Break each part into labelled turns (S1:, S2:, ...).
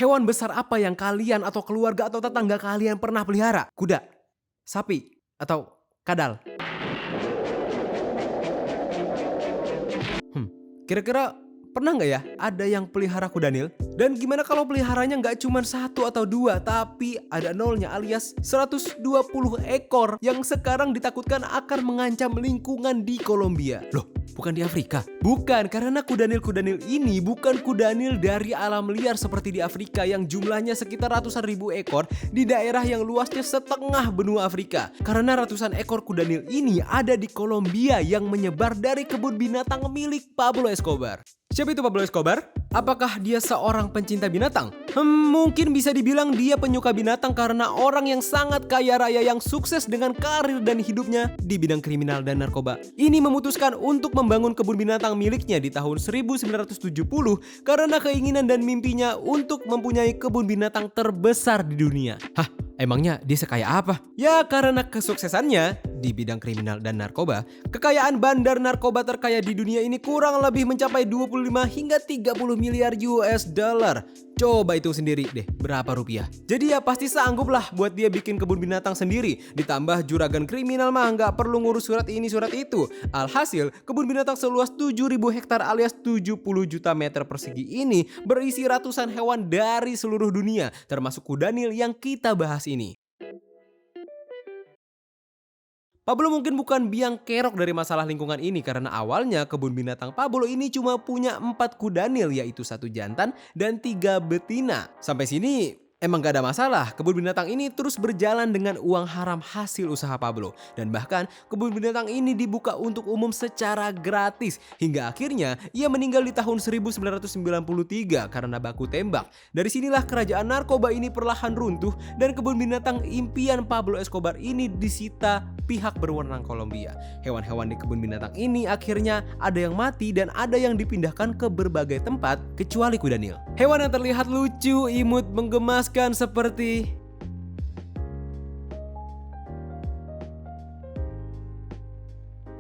S1: Hewan besar apa yang kalian atau keluarga atau tetangga kalian pernah pelihara? Kuda, sapi, atau kadal? Kira-kira pernah nggak ya ada yang pelihara kudanil? Dan gimana kalau peliharanya nggak cuma satu atau dua, tapi ada nolnya alias 120 ekor yang sekarang ditakutkan akan mengancam lingkungan di Kolombia? Loh, bukan di Afrika? Bukan, karena kudanil-kudanil ini bukan kudanil dari alam liar seperti di Afrika yang jumlahnya sekitar ratusan ribu ekor di daerah yang luasnya setengah benua Afrika. Karena ratusan ekor kudanil ini ada di Kolombia yang menyebar dari kebun binatang milik Pablo Escobar. Siapa itu Pablo Escobar? Apakah dia seorang pencinta binatang? Mungkin bisa dibilang dia penyuka binatang karena orang yang sangat kaya raya yang sukses dengan karir dan hidupnya di bidang kriminal dan narkoba. Ini memutuskan untuk membangun kebun binatang miliknya di tahun 1970 karena keinginan dan mimpinya untuk mempunyai kebun binatang terbesar di dunia. Hah? Emangnya dia sekaya apa? Ya karena kesuksesannya di bidang kriminal dan narkoba, kekayaan bandar narkoba terkaya di dunia ini kurang lebih mencapai 25 hingga 30 miliar US dollar. Coba hitung sendiri deh berapa rupiah. Jadi ya pasti sanggup lah buat dia bikin kebun binatang sendiri. Ditambah juragan kriminal mah nggak perlu ngurus surat ini surat itu. Alhasil kebun binatang seluas 7.000 hektar alias 70 juta meter persegi ini berisi ratusan hewan dari seluruh dunia, termasuk kudanil yang kita bahas ini. Pablo mungkin bukan biang kerok dari masalah lingkungan ini karena awalnya kebun binatang Pablo ini cuma punya 4 kudanil, yaitu 1 jantan dan 3 betina. Sampai sini emang gak ada masalah, kebun binatang ini terus berjalan dengan uang haram hasil usaha Pablo. Dan bahkan kebun binatang ini dibuka untuk umum secara gratis. Hingga akhirnya ia meninggal di tahun 1993 karena baku tembak. Dari sinilah kerajaan narkoba ini perlahan runtuh dan kebun binatang impian Pablo Escobar ini disita pihak berwenang Kolombia. Hewan-hewan di kebun binatang ini akhirnya ada yang mati dan ada yang dipindahkan ke berbagai tempat kecuali kudanil. Hewan yang terlihat lucu, imut, menggemaskan seperti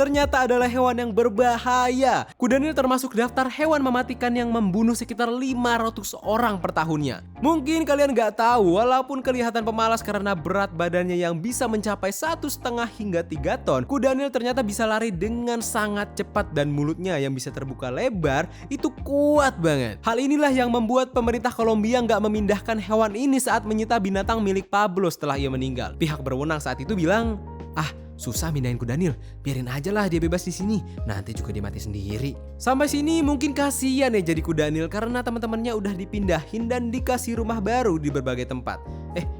S1: ternyata adalah hewan yang berbahaya. Kudanil termasuk daftar hewan mematikan yang membunuh sekitar 500 orang per tahunnya. Mungkin kalian gak tahu, walaupun kelihatan pemalas karena berat badannya yang bisa mencapai 1,5 hingga 3 ton, kudanil ternyata bisa lari dengan sangat cepat dan mulutnya yang bisa terbuka lebar itu kuat banget. Hal inilah yang membuat pemerintah Kolombia gak memindahkan hewan ini saat menyita binatang milik Pablo setelah ia meninggal. Pihak berwenang saat itu bilang, susah mindahin kudanil, biarin aja lah dia bebas di sini, nanti juga dia mati sendiri. Sampai sini mungkin kasihan ya jadi kudanil karena teman-temannya udah dipindahin dan dikasih rumah baru di berbagai tempat.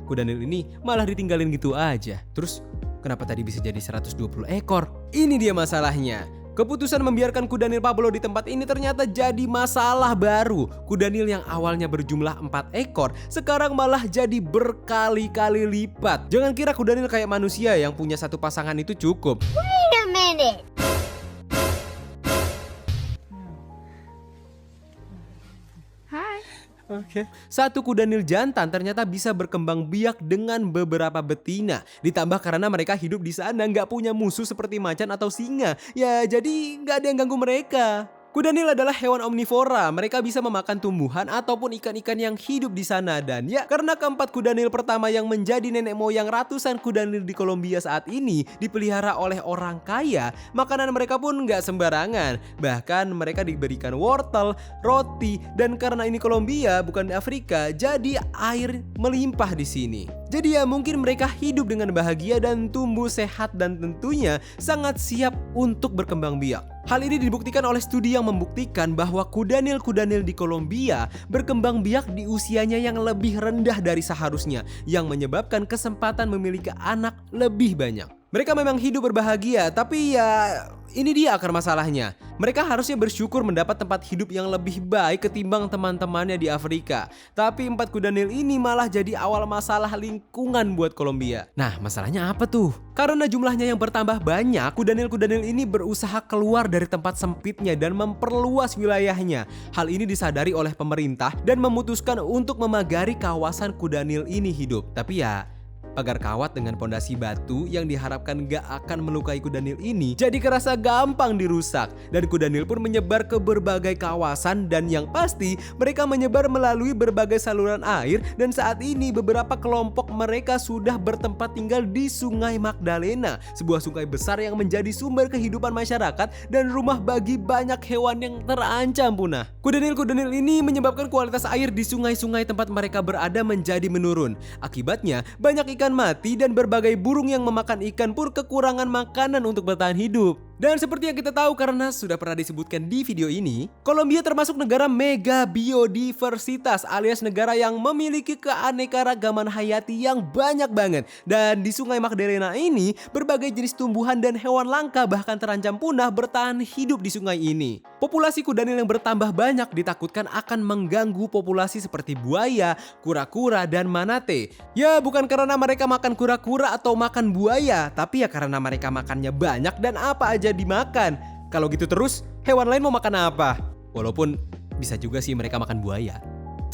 S1: Kudanil ini malah ditinggalin gitu aja. Terus kenapa tadi bisa jadi 120 ekor? Ini dia masalahnya. Keputusan membiarkan kudanil Pablo di tempat ini ternyata jadi masalah baru. Kudanil yang awalnya berjumlah 4 ekor, sekarang malah jadi berkali-kali lipat. Jangan kira kudanil kayak manusia yang punya satu pasangan itu cukup.
S2: Wait a minute.
S1: Satu kudanil jantan ternyata bisa berkembang biak dengan beberapa betina. Ditambah karena mereka hidup di sana nggak punya musuh seperti macan atau singa. Ya jadi nggak ada yang ganggu mereka. Kudanil adalah hewan omnivora, mereka bisa memakan tumbuhan ataupun ikan-ikan yang hidup di sana. Dan ya karena keempat kudanil pertama yang menjadi nenek moyang ratusan kudanil di Kolombia saat ini dipelihara oleh orang kaya, makanan mereka pun nggak sembarangan. Bahkan mereka diberikan wortel, roti, dan karena ini Kolombia bukan Afrika, jadi air melimpah di sini. Jadi ya mungkin mereka hidup dengan bahagia dan tumbuh sehat dan tentunya sangat siap untuk berkembang biak. Hal ini dibuktikan oleh studi yang membuktikan bahwa kudanil-kudanil di Kolombia berkembang biak di usianya yang lebih rendah dari seharusnya, yang menyebabkan kesempatan memiliki anak lebih banyak. Mereka memang hidup berbahagia, tapi ya ini dia akar masalahnya. Mereka harusnya bersyukur mendapat tempat hidup yang lebih baik ketimbang teman-temannya di Afrika. Tapi 4 kudanil ini malah jadi awal masalah lingkungan buat Kolombia. Nah, masalahnya apa tuh? Karena jumlahnya yang bertambah banyak, kudanil-kudanil ini berusaha keluar dari tempat sempitnya dan memperluas wilayahnya. Hal ini disadari oleh pemerintah dan memutuskan untuk memagari kawasan kudanil ini hidup. Tapi ya Pagar kawat dengan pondasi batu yang diharapkan gak akan melukai kuda Nil ini jadi kerasa gampang dirusak. Dan kuda Nil pun menyebar ke berbagai kawasan dan yang pasti mereka menyebar melalui berbagai saluran air dan saat ini beberapa kelompok mereka sudah bertempat tinggal di Sungai Magdalena, sebuah sungai besar yang menjadi sumber kehidupan masyarakat dan rumah bagi banyak hewan yang terancam punah. Kuda Nil ini menyebabkan kualitas air di sungai-sungai tempat mereka berada menjadi menurun. Akibatnya banyak ikan mati dan berbagai burung yang memakan ikan pun kekurangan makanan untuk bertahan hidup. Dan seperti yang kita tahu karena sudah pernah disebutkan di video ini, Kolombia termasuk negara mega biodiversitas alias negara yang memiliki keanekaragaman hayati yang banyak banget. Dan di Sungai Magdalena ini, berbagai jenis tumbuhan dan hewan langka bahkan terancam punah bertahan hidup di sungai ini. Populasi kuda Nil yang bertambah banyak ditakutkan akan mengganggu populasi seperti buaya, kura-kura, dan manate. Ya bukan karena mereka makan kura-kura atau makan buaya, tapi ya karena mereka makannya banyak dan apa aja dimakan. Kalau gitu terus, hewan lain mau makan apa? Walaupun bisa juga sih mereka makan buaya.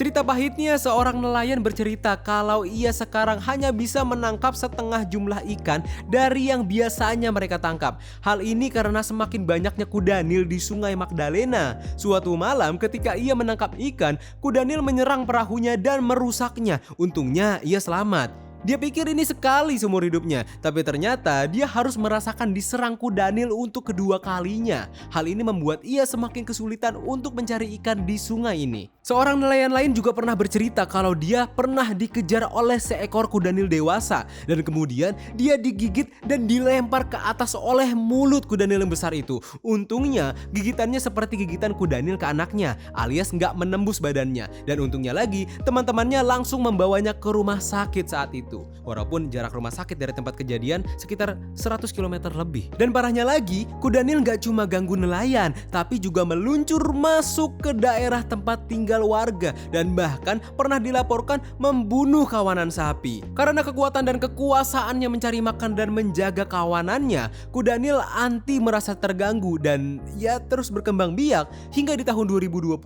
S1: Cerita pahitnya, seorang nelayan bercerita kalau ia sekarang hanya bisa menangkap setengah jumlah ikan dari yang biasanya mereka tangkap. Hal ini karena semakin banyaknya kuda Nil di Sungai Magdalena. Suatu malam ketika ia menangkap ikan, kuda Nil menyerang perahunya dan merusaknya. Untungnya ia selamat. Dia pikir ini sekali seumur hidupnya, tapi ternyata dia harus merasakan diserang kuda Nil untuk kedua kalinya. Hal ini membuat ia semakin kesulitan untuk mencari ikan di sungai ini. Seorang nelayan lain juga pernah bercerita kalau dia pernah dikejar oleh seekor kuda Nil dewasa dan kemudian dia digigit dan dilempar ke atas oleh mulut kuda Nil yang besar itu. Untungnya gigitannya seperti gigitan kuda Nil ke anaknya alias nggak menembus badannya, dan untungnya lagi teman-temannya langsung membawanya ke rumah sakit saat itu. Walaupun jarak rumah sakit dari tempat kejadian sekitar 100 km lebih. Dan parahnya lagi, kuda Nil gak cuma ganggu nelayan, tapi juga meluncur masuk ke daerah tempat tinggal warga dan bahkan pernah dilaporkan membunuh kawanan sapi. Karena kekuatan dan kekuasaannya mencari makan dan menjaga kawanannya, kuda Nil anti merasa terganggu dan ya terus berkembang biak hingga di tahun 2022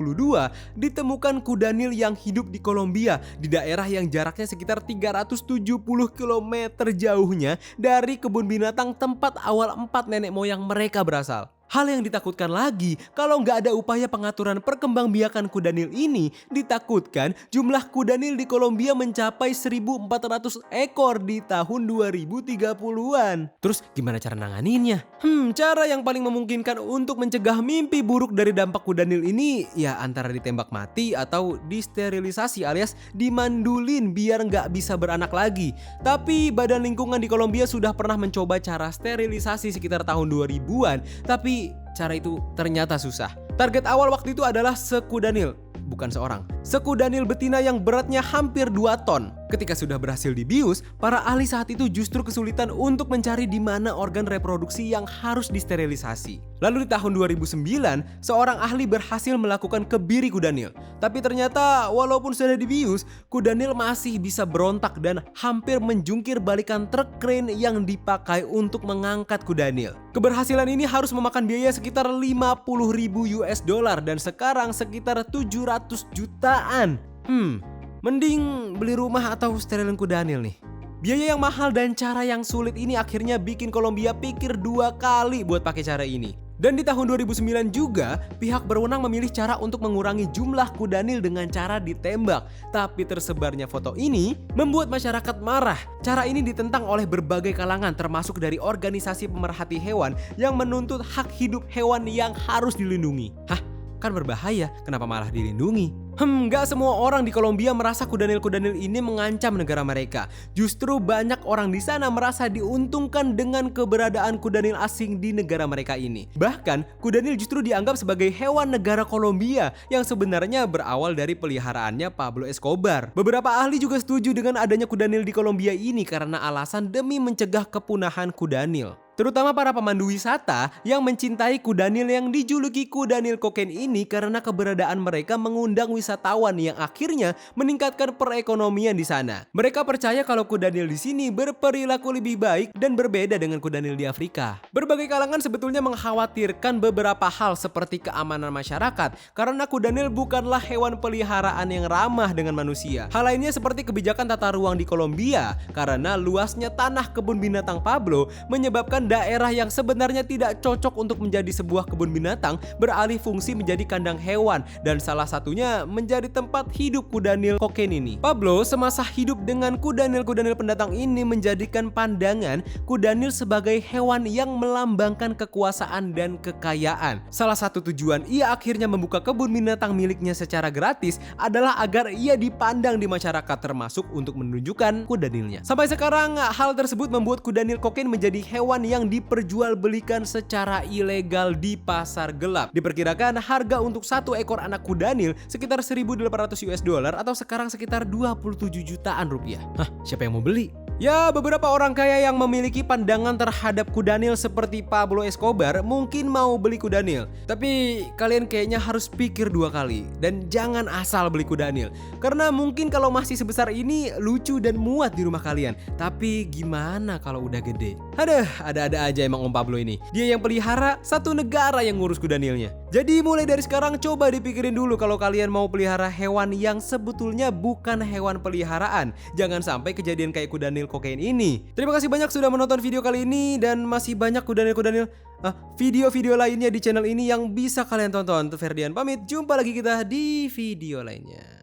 S1: ditemukan kuda Nil yang hidup di Kolombia di daerah yang jaraknya sekitar 370 km jauhnya dari kebun binatang tempat awal 4 nenek moyang mereka berasal. Hal yang ditakutkan lagi, kalau nggak ada upaya pengaturan perkembangbiakan kuda Nil ini, ditakutkan jumlah kuda Nil di Kolombia mencapai 1.400 ekor di tahun 2030-an. Terus gimana cara nanganinnya? Cara yang paling memungkinkan untuk mencegah mimpi buruk dari dampak kuda Nil ini ya antara ditembak mati atau disterilisasi alias dimandulin biar nggak bisa beranak lagi. Tapi Badan Lingkungan di Kolombia sudah pernah mencoba cara sterilisasi sekitar tahun 2000-an, tapi cara itu ternyata susah. Target awal waktu itu adalah sekuda Nil, bukan seorang. Sekuda Nil betina yang beratnya hampir 2 ton. Ketika sudah berhasil dibius, para ahli saat itu justru kesulitan untuk mencari di mana organ reproduksi yang harus disterilisasi. Lalu di tahun 2009, seorang ahli berhasil melakukan kebiri kuda Nil. Tapi ternyata walaupun sudah dibius, kuda Nil masih bisa berontak dan hampir menjungkir balikan truk crane yang dipakai untuk mengangkat kuda Nil. Keberhasilan ini harus memakan biaya sekitar 50.000 US dollar dan sekarang sekitar 700 jutaan. Mending beli rumah atau sterilin kuda Nil nih. Biaya yang mahal dan cara yang sulit ini akhirnya bikin Kolombia pikir 2 kali buat pakai cara ini. Dan di tahun 2009 juga, pihak berwenang memilih cara untuk mengurangi jumlah kuda Nil dengan cara ditembak. Tapi tersebarnya foto ini membuat masyarakat marah. Cara ini ditentang oleh berbagai kalangan termasuk dari organisasi pemerhati hewan yang menuntut hak hidup hewan yang harus dilindungi. Hah? Kan berbahaya, kenapa malah dilindungi? Gak semua orang di Kolombia merasa kuda Nil ini mengancam negara mereka. Justru banyak orang di sana merasa diuntungkan dengan keberadaan kuda Nil asing di negara mereka ini. Bahkan, kuda Nil justru dianggap sebagai hewan negara Kolombia yang sebenarnya berawal dari peliharaannya Pablo Escobar. Beberapa ahli juga setuju dengan adanya kuda Nil di Kolombia ini karena alasan demi mencegah kepunahan kuda Nil. terutama para pemandu wisata yang mencintai kuda Nil yang dijuluki kuda Nil kokain ini karena keberadaan mereka mengundang wisatawan yang akhirnya meningkatkan perekonomian di sana. Mereka percaya kalau kuda Nil di sini berperilaku lebih baik dan berbeda dengan kuda Nil di Afrika. Berbagai kalangan sebetulnya mengkhawatirkan beberapa hal seperti keamanan masyarakat karena kuda Nil bukanlah hewan peliharaan yang ramah dengan manusia. Hal lainnya seperti kebijakan tata ruang di Kolombia karena luasnya tanah kebun binatang Pablo menyebabkan daerah yang sebenarnya tidak cocok untuk menjadi sebuah kebun binatang beralih fungsi menjadi kandang hewan dan salah satunya menjadi tempat hidup kuda Nil kokain ini. Pablo semasa hidup dengan kuda Nil pendatang ini menjadikan pandangan kuda Nil sebagai hewan yang melambangkan kekuasaan dan kekayaan. Salah satu tujuan ia akhirnya membuka kebun binatang miliknya secara gratis adalah agar ia dipandang di masyarakat termasuk untuk menunjukkan kuda Nilnya. Sampai sekarang hal tersebut membuat kuda Nil kokain menjadi hewan yang diperjualbelikan secara ilegal di pasar gelap. Diperkirakan harga untuk satu ekor anak kuda Nil sekitar 1.800 US dollar atau sekarang sekitar 27 jutaan rupiah. Hah, siapa yang mau beli? Ya, beberapa orang kaya yang memiliki pandangan terhadap kuda Nil seperti Pablo Escobar mungkin mau beli kuda Nil. Tapi kalian kayaknya harus pikir 2 kali dan jangan asal beli kuda Nil. Karena mungkin kalau masih sebesar ini lucu dan muat di rumah kalian. Tapi gimana kalau udah gede? Aduh, ada-ada aja emang Om Pablo ini. Dia yang pelihara, satu negara yang ngurus kuda Nilnya. Jadi mulai dari sekarang coba dipikirin dulu kalau kalian mau pelihara hewan yang sebetulnya bukan hewan peliharaan. Jangan sampai kejadian kayak kuda Nil kokain ini. Terima kasih banyak sudah menonton video kali ini dan masih banyak kuda Nil video-video lainnya di channel ini yang bisa kalian tonton. Ferdian pamit, jumpa lagi kita di video lainnya.